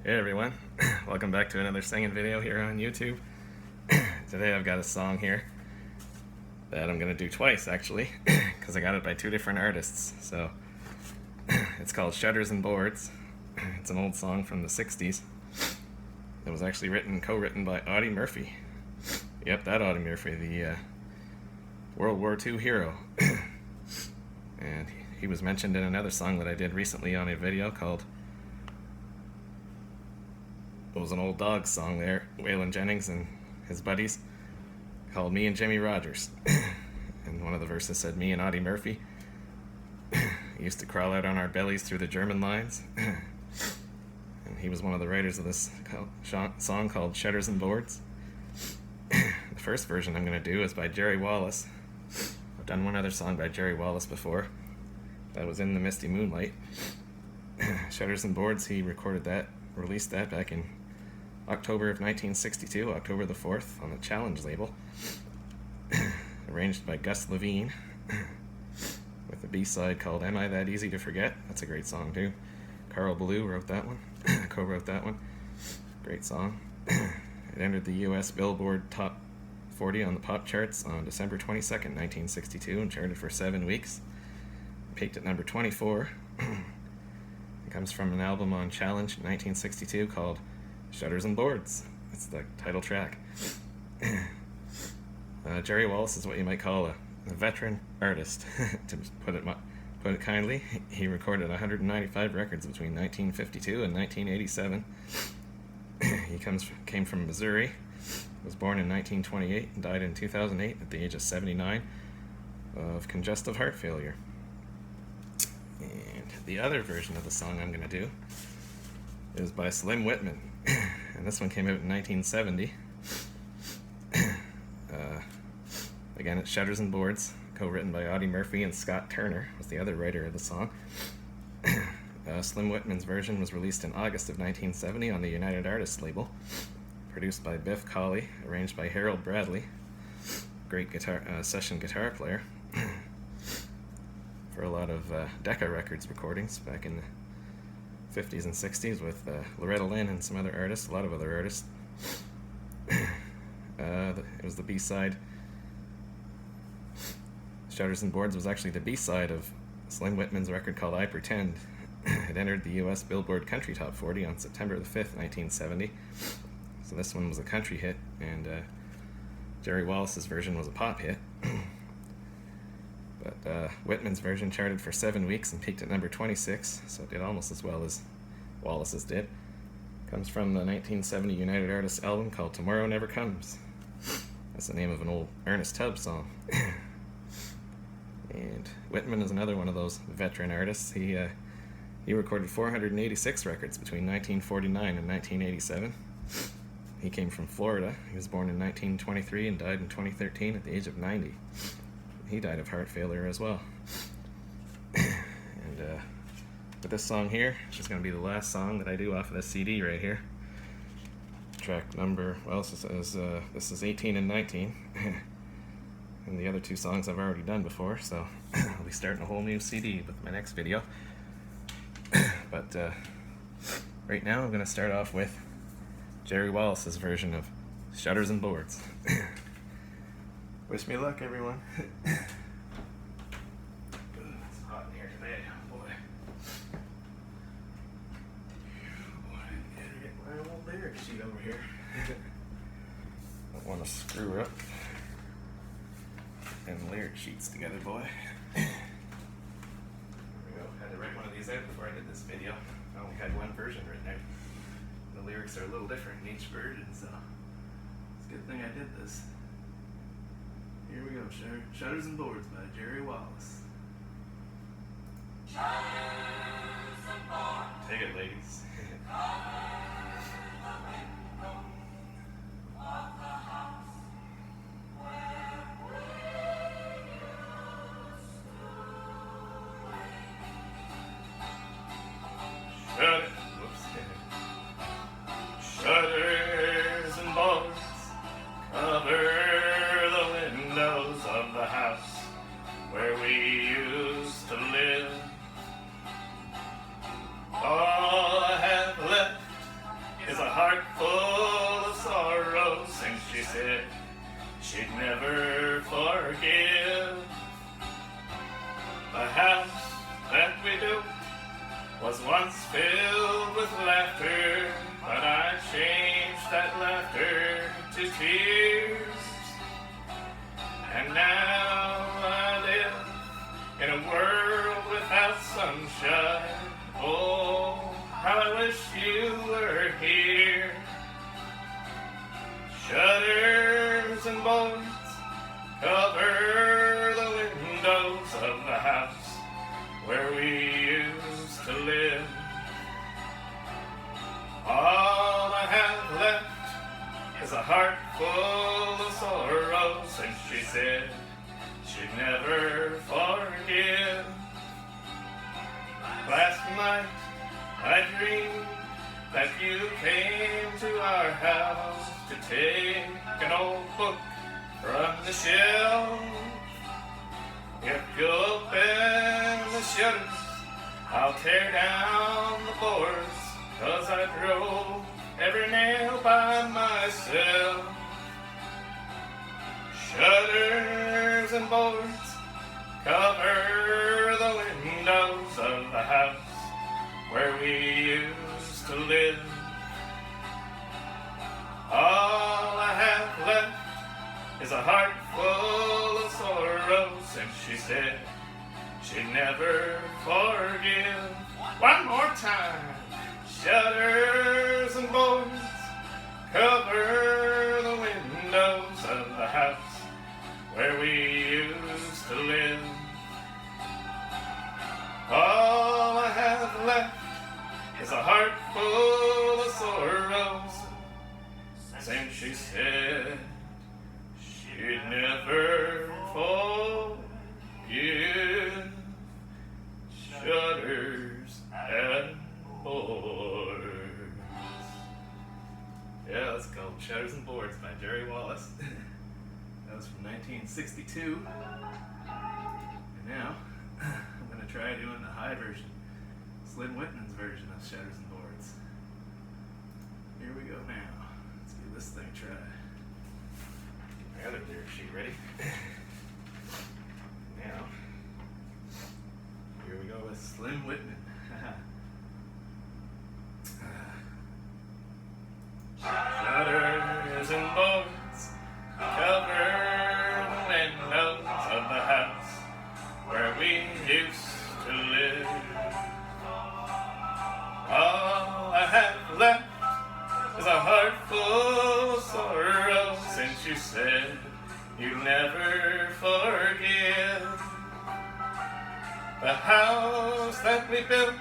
Hey everyone, welcome back to another singing video here on YouTube. Today I've got a song here that I'm going to do twice actually, because I got it by two different artists. So it's called Shutters and Boards. It's an old song from the 60s. It was actually co-written by Audie Murphy. Yep, that Audie Murphy, the World War II hero. And he was mentioned in another song that I did recently on a video called, it was an old dog song there, Waylon Jennings and his buddies, called Me and Jimmy Rogers. And one of the verses said, me and Audie Murphy used to crawl out on our bellies through the German lines. And he was one of the writers of this song called Shutters and Boards. The first version I'm going to do is by Jerry Wallace. I've done one other song by Jerry Wallace before. That was In the Misty Moonlight. Shutters and Boards, he released that back in October of 1962, October the 4th, on the Challenge label. Arranged by Gus Levene, with a B-side called Am I That Easy to Forget? That's a great song too. Carl Ballou wrote that one, co-wrote that one. Great song. It entered the US Billboard Top 40 on the pop charts on December 22nd, 1962, and charted for 7 weeks. Peaked at number 24. It comes from an album on Challenge in 1962 called Shutters and Boards. It's the title track. Jerry Wallace is what you might call a veteran artist, to put it kindly. He recorded 195 records between 1952 and 1987. He came from Missouri, was born in 1928 and died in 2008 at the age of 79 of congestive heart failure. And the other version of the song I'm going to do is by Slim Whitman, and this one came out in 1970. Again, it's Shutters and Boards, co-written by Audie Murphy, and Scott Turner was the other writer of the song. Slim Whitman's version was released in August of 1970 on the United Artists label, produced by Biff Collie, arranged by Harold Bradley, great session guitar player, for a lot of Decca Records recordings back in the 50s and 60s with Loretta Lynn and some other artists, a lot of other artists. It was the B-side. Shutters and Boards was actually the B-side of Slim Whitman's record called I Pretend. It entered the US Billboard Country Top 40 on September the 5th, 1970. So this one was a country hit, and Jerry Wallace's version was a pop hit. But Whitman's version charted for 7 weeks and peaked at number 26, so it did almost as well as Wallace's did. Comes from the 1970 United Artists album called Tomorrow Never Comes. That's the name of an old Ernest Tubb song. And Whitman is another one of those veteran artists. He recorded 486 records between 1949 and 1987. He came from Florida. He was born in 1923 and died in 2013 at the age of 90. He died of heart failure as well. And with this song here, which is going to be the last song that I do off of this CD right here. Track number, well, this is 18 and 19. And the other two songs I've already done before, so I'll be starting a whole new CD with my next video. But right now I'm going to start off with Jerry Wallace's version of Shutters and Boards. Wish me luck, everyone. It's hot in here today, boy. Gotta get my old lyric sheet over here. Don't want to screw up and lyric sheets together, boy. There we go. Had to write one of these out before I did this video. I only had one version written out. The lyrics are a little different in each version, so it's a good thing I did this. Here we go, Shutters and Boards by Jerry Wallace. Take it, ladies. Shutters and boards cover the windows of the house where we used to live. All I have left she'd never forgive. The house that we built was once filled with laughter, but I changed that laughter to tears. And now I live in a world without sunshine. Oh, how I wish you were here. Shutters and boards cover the windows of the house where we used to live. All I have left is a heart full of sorrow, since she said she'd never forgive. Last night I dreamed that you came to our house to take an old book from the shelf. If you open the shutters, I'll tear down the boards, 'cause I drove every nail by myself. Shutters and boards cover the windows of the house where we used to live. All I have left is a heart full of sorrow, since she said she'd never forgive. One more time. Shutters and boards cover the windows of the house where we used to live. All I have left is a heart full of sorrows, since she said she'd never forgive. Shutters and boards. Yeah, that's called Shutters and Boards by Jerry Wallace. That was from 1962. And now, I'm going to try doing the high version, Slim Whitman's version of Shutters and Boards. Here we go now. Let's give this thing a try. My other lyric sheet ready. Now, here we go with Slim Whitman. Shutters and boards cover the windows of the house where we used to live. All I have left is a heart full of sorrow, since you said you'd never forgive. The house that we built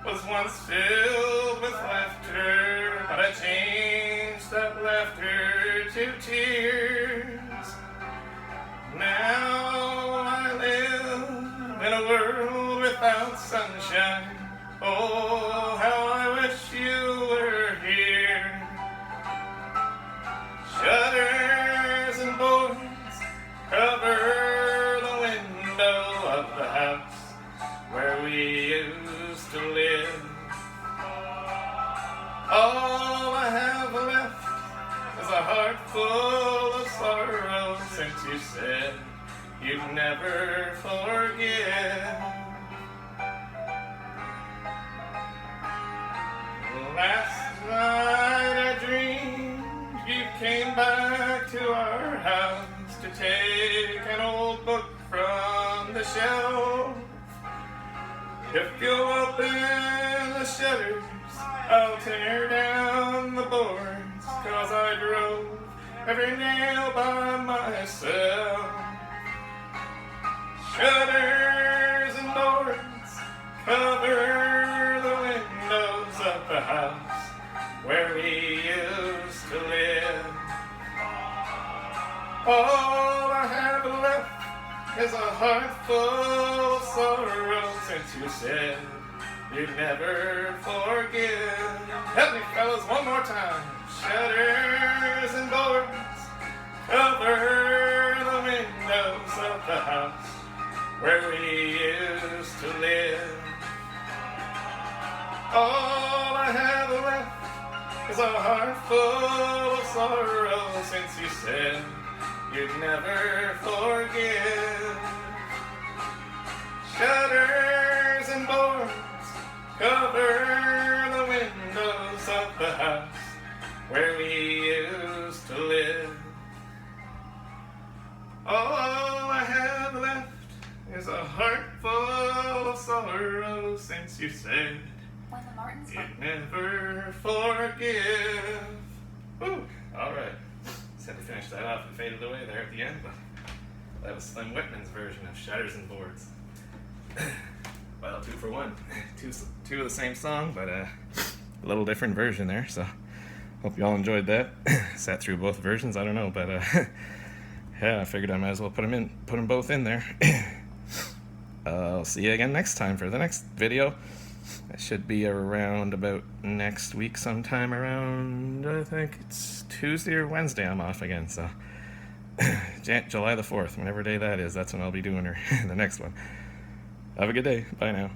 was once filled with laughter, but I changed that laughter to tears. Now I live in a world without sunshine. Oh, how I wish you were here. Shutters and boards cover the window of the house where we used to live. All I have left is a heart full of sorrow, since you said you'd never forgive. Last night I dreamed you came back to our house to take an old book from the shelf. If you'll open the shutters, I'll tear down the boards, 'cause I drove every nail by myself. Shutters and boards cover the windows of the house where we used to live. All I have left is a heart full of sorrow, since you said you'd never forgive. Help me, fellas, one more time. Shutters and boards cover the windows of the house where we used to live. All I have left is a heart full of sorrow, since you said you'd never forgive. Shutters and boards cover the windows of the house where we used to live. All I have left is a heart full of sorrow since you said you'd never forgive. Woo! Alright. Just had to finish that off. It faded away there at the end, but that was Slim Whitman's version of Shutters and Boards. Well, 2 for 1. Two of the same song, but a little different version there, so hope you all enjoyed that. Sat through both versions, I don't know, but yeah, I figured I might as well put them both in there. I'll see you again next time for the next video. It should be around about next week sometime around, I think it's Tuesday or Wednesday I'm off again, so July the 4th, whenever day that is, that's when I'll be doing the next one. Have a good day. Bye now.